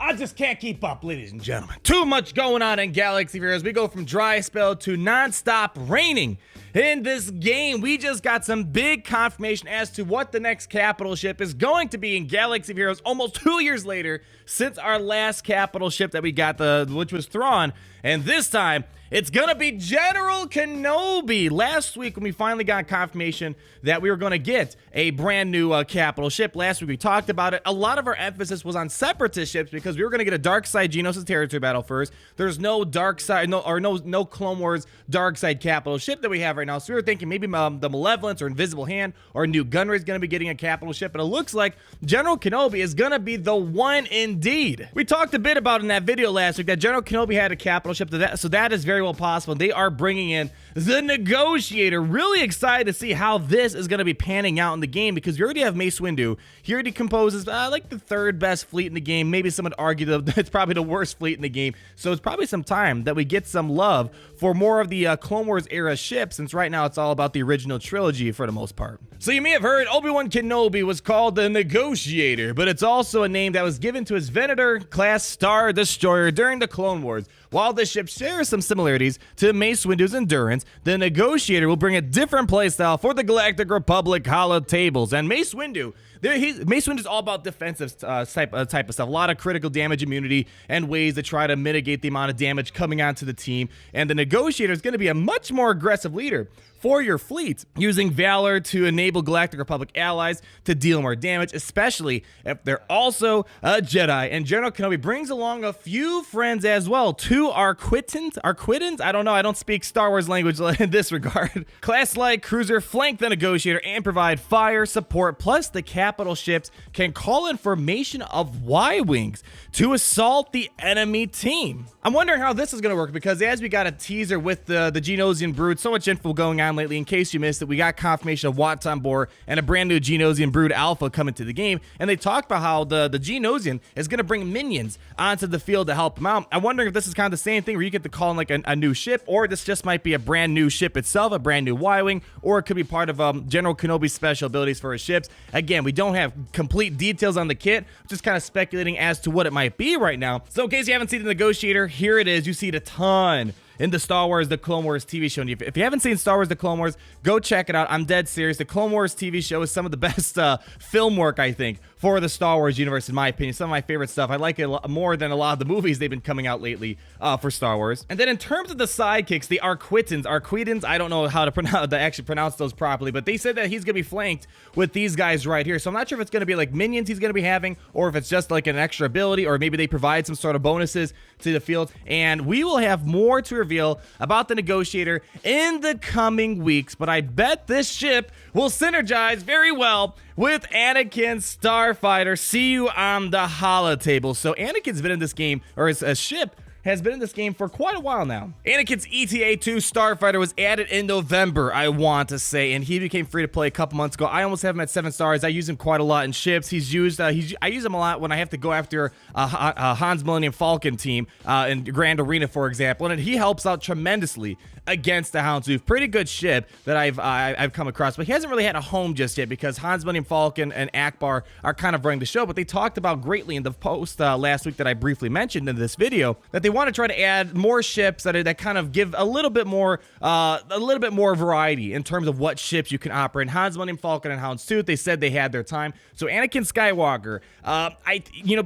I just can't keep up, ladies and gentlemen. Too much going on in Galaxy of Heroes. We go from dry spell to non-stop raining in this game. We just got some big confirmation as to what the next capital ship is going to be in Galaxy of Heroes almost 2 years later since our last capital ship that we got, which was Thrawn. And this time, it's gonna be General Kenobi. Last week, when we finally got confirmation that we were gonna get a brand new capital ship, last week we talked about it. A lot of our emphasis was on Separatist ships because we were gonna get a dark side Geonosis territory battle first. There's no dark side, no Clone Wars dark side capital ship that we have right now. So we were thinking maybe the Malevolence or Invisible Hand or New Gunray is gonna be getting a capital ship, but it looks like General Kenobi is gonna be the one indeed. We talked a bit about in that video last week that General Kenobi had a capital ship, so that is very well possible. They are bringing in the Negotiator. Really excited to see how this is going to be panning out in the game because we already have Mace Windu. He already composes like the third best fleet in the game. Maybe someone would argue that it's probably the worst fleet in the game. So it's probably some time that we get some love for more of the Clone Wars era ships, since right now it's all about the original trilogy for the most part. So you may have heard Obi-Wan Kenobi was called the Negotiator, but it's also a name that was given to his Venator class Star Destroyer during the Clone Wars. While this ship shares some similarities to Mace Windu's Endurance, the Negotiator will bring a different playstyle for the Galactic Republic holo tables. And Mace Windu, Mace Windu is all about defensive type of stuff. A lot of critical damage immunity and ways to try to mitigate the amount of damage coming onto the team. And the Negotiator is going to be a much more aggressive leader for your fleet, using Valor to enable Galactic Republic allies to deal more damage, especially if they're also a Jedi. And General Kenobi brings along a few friends as well, two Arquitans? I don't know, I don't speak Star Wars language in this regard. Class-like cruiser flank the Negotiator and provide fire support, plus the capital ships can call in formation of Y-Wings to assault the enemy team. I'm wondering how this is going to work, because as we got a teaser with the Geonosian Brood, so much info going on lately. In case you missed it, we got confirmation of Wat Tambor and a brand new Geonosian Brood Alpha coming to the game, and they talked about how the Geonosian is going to bring minions onto the field to help them out. I'm wondering if this is kind of the same thing where you get to call in like a new ship, or this just might be a brand new ship itself, a brand new Y-Wing, or it could be part of General Kenobi's special abilities for his ships. Again, we don't have complete details on the kit, just kind of speculating as to what it might be right now. So in case you haven't seen the Negotiator, here it is. You see it a ton in the Star Wars, the Clone Wars TV show. And if you haven't seen Star Wars, the Clone Wars, go check it out. I'm dead serious. The Clone Wars TV show is some of the best film work, I think, for the Star Wars universe, in my opinion. Some of my favorite stuff. I like it more than a lot of the movies they've been coming out lately for Star Wars. And then in terms of the sidekicks, the Arquitans, I don't know how to actually pronounce those properly, but they said that he's going to be flanked with these guys right here. So I'm not sure if it's going to be like minions he's going to be having, or if it's just like an extra ability, or maybe they provide some sort of bonuses to the field. And we will have more to reveal about the Negotiator in the coming weeks, but I bet this ship will synergize very well with Anakin's Starfighter. See you on the holotable. So Anakin's been in this game, or his ship has been in this game for quite a while now. Anakin's ETA-2 Starfighter was added in November, I want to say, and he became free to play a couple months ago. I almost have him at 7 stars. I use him quite a lot in ships. I use him a lot when I have to go after Han's Millennium Falcon team in Grand Arena, for example, and he helps out tremendously against the Houndstooth. Pretty good ship that I've come across, but he hasn't really had a home just yet because Han's Millennium Falcon and Akbar are kind of running the show. But they talked about greatly in the post last week that I briefly mentioned in this video that they want to try to add more ships that kind of give a little bit more variety in terms of what ships you can operate. Han's Millennium Falcon and Houndstooth, they said they had their time. So Anakin Skywalker,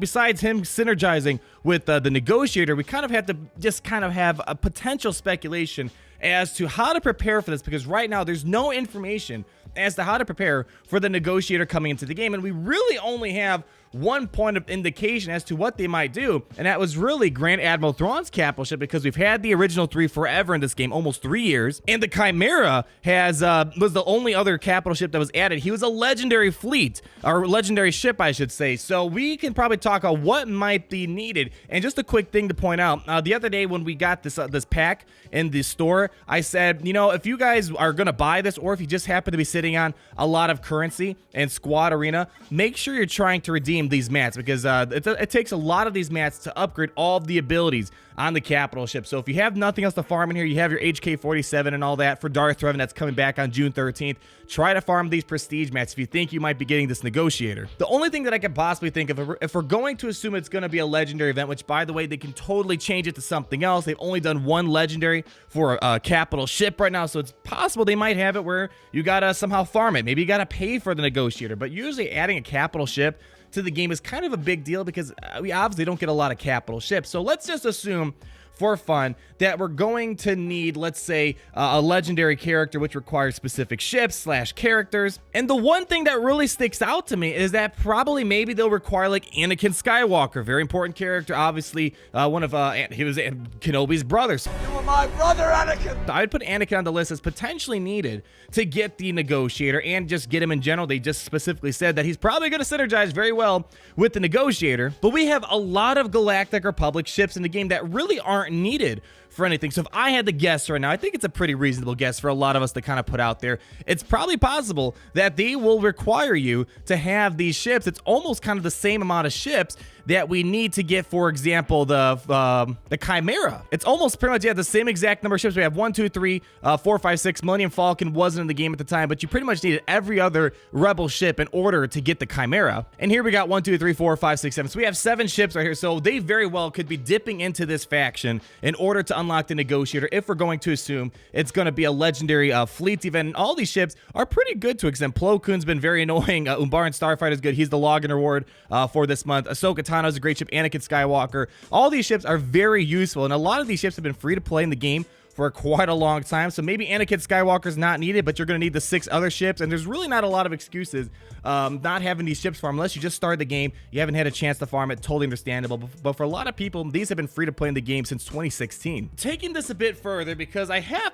besides him synergizing with the Negotiator, we kind of have to just kind of have a potential speculation as to how to prepare for this, because right now there's no information as to how to prepare for the Negotiator coming into the game, and we really only have one point of indication as to what they might do, and that was really Grand Admiral Thrawn's capital ship, because we've had the original 3 forever in this game, almost 3 years, and the Chimera was the only other capital ship that was added. He was a legendary fleet, or legendary ship, I should say, so we can probably talk about what might be needed. And just a quick thing to point out, the other day when we got this pack in the store, I said, if you guys are gonna buy this, or if you just happen to be sitting on a lot of currency and Squad Arena, make sure you're trying to redeem claim these mats because it takes a lot of these mats to upgrade all of the abilities on the capital ship. So if you have nothing else to farm in here, you have your HK-47 and all that for Darth Revan that's coming back on June 13th. Try to farm these prestige mats if you think you might be getting this Negotiator. The only thing that I could possibly think of, if we're going to assume it's going to be a legendary event, which by the way, they can totally change it to something else. They've only done one legendary for a capital ship right now, so it's possible they might have it where you gotta somehow farm it. Maybe you gotta pay for the Negotiator, but usually adding a capital ship to the game is kind of a big deal because we obviously don't get a lot of capital ships. So let's just assume for fun that we're going to need, let's say, a legendary character which requires specific ships / characters. And the one thing that really sticks out to me is that probably maybe they'll require like Anakin Skywalker, very important character, obviously one of he was Kenobi's brothers. You were my brother, Anakin. I would put Anakin on the list as potentially needed to get the Negotiator and just get him in general. They just specifically said that he's probably going to synergize very well with the Negotiator, but we have a lot of Galactic Republic ships in the game that really aren't needed for anything. So if I had to guess right now, I think it's a pretty reasonable guess for a lot of us to kind of put out there. It's probably possible that they will require you to have these ships. It's almost kind of the same amount of ships that we need to get, for example, the Chimera. It's almost pretty much, yeah, the same exact number of ships. We have 1, 2, 3, 4, 5, 6. Millennium Falcon wasn't in the game at the time, but you pretty much needed every other Rebel ship in order to get the Chimera. And here we got 1, 2, 3, 4, 5, 6, 7. So we have 7 ships right here. So they very well could be dipping into this faction in order to unlock the Negotiator if we're going to assume it's going to be a legendary fleet event. And all these ships are pretty good to extent. Plo Koon's been very annoying. Umbaran Starfighter is good. He's the login reward for this month. Ahsoka Tano is a great ship. Anakin Skywalker. All these ships are very useful, and a lot of these ships have been free to play in the game for quite a long time. So maybe Anakin Skywalker's not needed, but you're going to need the 6 other ships, and there's really not a lot of excuses not having these ships farm unless you just started the game, you haven't had a chance to farm it. Totally understandable, but for a lot of people, these have been free to play in the game since 2016. Taking this a bit further, because I have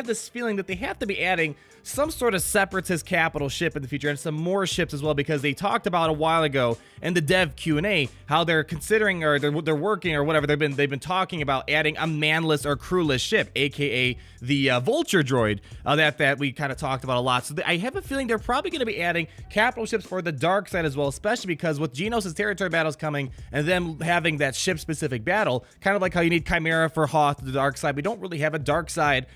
this feeling that they have to be adding some sort of Separatist capital ship in the future, and some more ships as well, because they talked about a while ago in the dev Q&A how they're considering, or they're working, or whatever, they've been talking about adding a manless or crewless ship, aka the Vulture droid that we kind of talked about a lot. So I have a feeling they're probably going to be adding capital ships for the dark side as well, especially because with Geonosis territory battles coming and them having that ship specific battle, kind of like how you need Chimera for Hoth, the dark side, we don't really have a dark side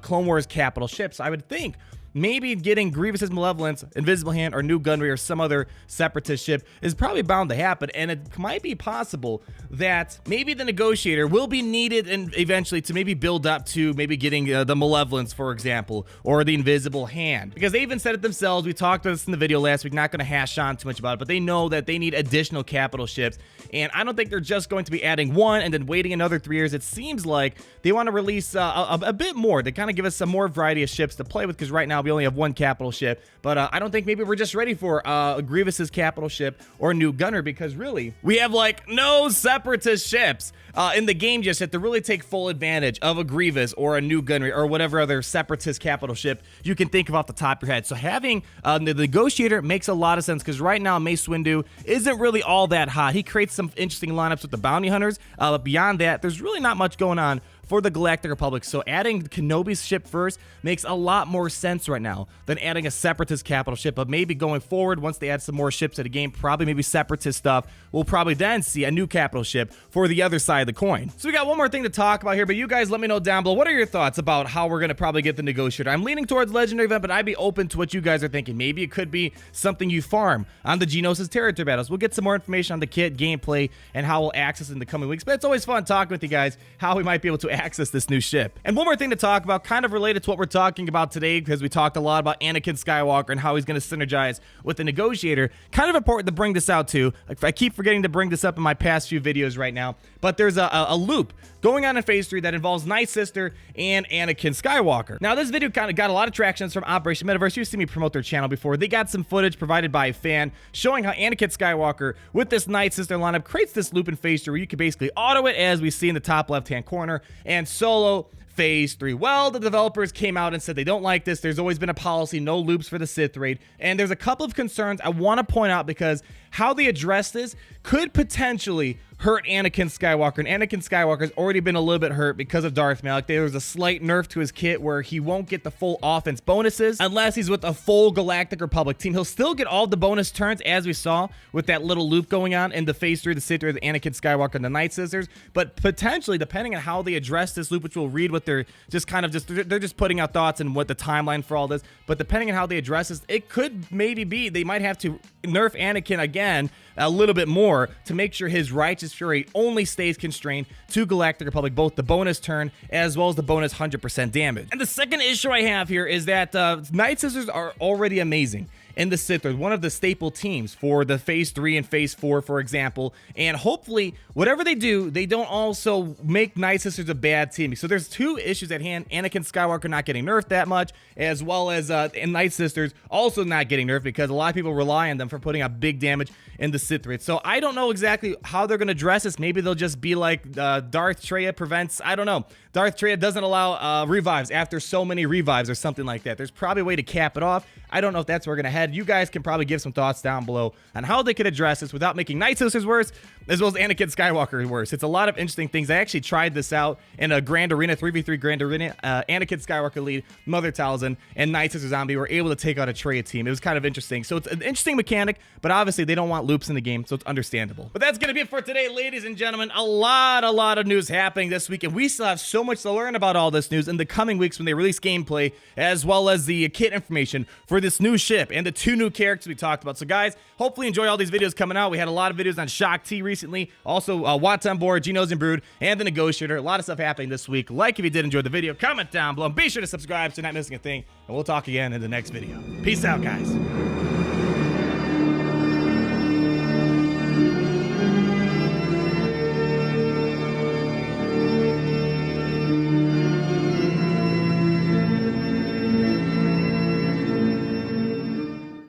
Clone Wars capital ship. So I would think maybe getting Grievous's Malevolence, Invisible Hand, or New Gunnery, or some other Separatist ship is probably bound to happen, and it might be possible that maybe the Negotiator will be needed and eventually to maybe build up to maybe getting the Malevolence, for example, or the Invisible Hand, because they even said it themselves. We talked about this in the video last week, not going to hash on too much about it, but they know that they need additional capital ships, and I don't think they're just going to be adding one and then waiting another 3 years. It seems like they want to release a bit more to kind of give us some more variety of ships to play with, because right now we only have one capital ship, but I don't think maybe we're just ready for Grievous's capital ship or New Gunner, because really we have like no Separatist ships in the game just yet to really take full advantage of a Grievous or a New Gunnery or whatever other Separatist capital ship you can think of off the top of your head. So having the Negotiator makes a lot of sense, because right now Mace Windu isn't really all that hot. He creates some interesting lineups with the bounty hunters, but beyond that, there's really not much going on for the Galactic Republic. So adding Kenobi's ship first makes a lot more sense right now than adding a Separatist capital ship. But maybe going forward, once they add some more ships to the game, probably maybe Separatist stuff, we'll probably then see a new capital ship for the other side of the coin. So we got one more thing to talk about here, but you guys let me know down below, what are your thoughts about how we're going to probably get the Negotiator? I'm leaning towards Legendary event, but I'd be open to what you guys are thinking. Maybe it could be something you farm on the Geonosis territory battles. We'll get some more information on the kit, gameplay, and how we'll access it in the coming weeks, but it's always fun talking with you guys how we might be able to access this new ship. And one more thing to talk about, kind of related to what we're talking about today, because we talked a lot about Anakin Skywalker and how he's going to synergize with the Negotiator. Kind of important to bring this out too. I keep forgetting to bring this up in my past few videos right now, but there's a loop going on in Phase 3 that involves Nightsister and Anakin Skywalker. Now, this video kind of got a lot of traction from Operation Metaverse. You've seen me promote their channel before. They got some footage provided by a fan showing how Anakin Skywalker with this Nightsister lineup creates this loop in Phase 3 where you can basically auto it, as we see in the top left-hand corner, and solo Phase 3? Well, the developers came out and said they don't like this. There's always been a policy, no loops for the Sith raid. And there's a couple of concerns I want to point out because how they address this could potentially hurt Anakin Skywalker. And Anakin Skywalker's already been a little bit hurt because of Darth Maul. Like, there was a slight nerf to his kit where he won't get the full offense bonuses unless he's with a full Galactic Republic team. He'll still get all the bonus turns, as we saw with that little loop going on in the Phase 3 of the Sith raid, the Anakin Skywalker and the Nightsisters. But potentially, depending on how they address this loop, which we'll read what they're just they're just putting out thoughts and what the timeline for all this. But depending on how they address this, it could maybe be they might have to nerf Anakin again a little bit more to make sure his righteous fury only stays constrained to Galactic Republic, both the bonus turn as well as the bonus 100% damage. And the second issue I have here is that Nightsisters are already amazing in the Sith raid, one of the staple teams for the Phase 3 and Phase 4, for example. And hopefully, whatever they do, they don't also make Nightsisters a bad team. So there's two issues at hand: Anakin Skywalker not getting nerfed that much, as well as Nightsisters also not getting nerfed because a lot of people rely on them for putting out big damage in the Sith raid. So I don't know exactly how they're going to address this. Maybe they'll just be like Darth Treya prevents, I don't know. Darth Treya doesn't allow revives after so many revives or something like that. There's probably a way to cap it off. I don't know if that's where we're going to head. You guys can probably give some thoughts down below on how they could address this without making Nightsisters worse, as well as Anakin Skywalker worse. It's a lot of interesting things. I actually tried this out in a Grand Arena, 3v3 Grand Arena. Anakin Skywalker lead, Mother Talzin, and Nightsister Zombie were able to take out a Treya team. It was kind of interesting. So it's an interesting mechanic, but obviously they don't want loops in the game, so it's understandable. But that's going to be it for today, ladies and gentlemen. A lot of news happening this week, and we still have so much to learn about all this news in the coming weeks when they release gameplay, as well as the kit information for this new ship and the two new characters we talked about. So guys, hopefully enjoy all these videos coming out. We had a lot of videos on Shock T recently, also Watts on Board, Geno's and Brood, and the Negotiator. A lot of stuff happening this week. Like if you did enjoy the video, comment down below, and be sure to subscribe so you're not missing a thing, and we'll talk again in the next video. Peace out, guys.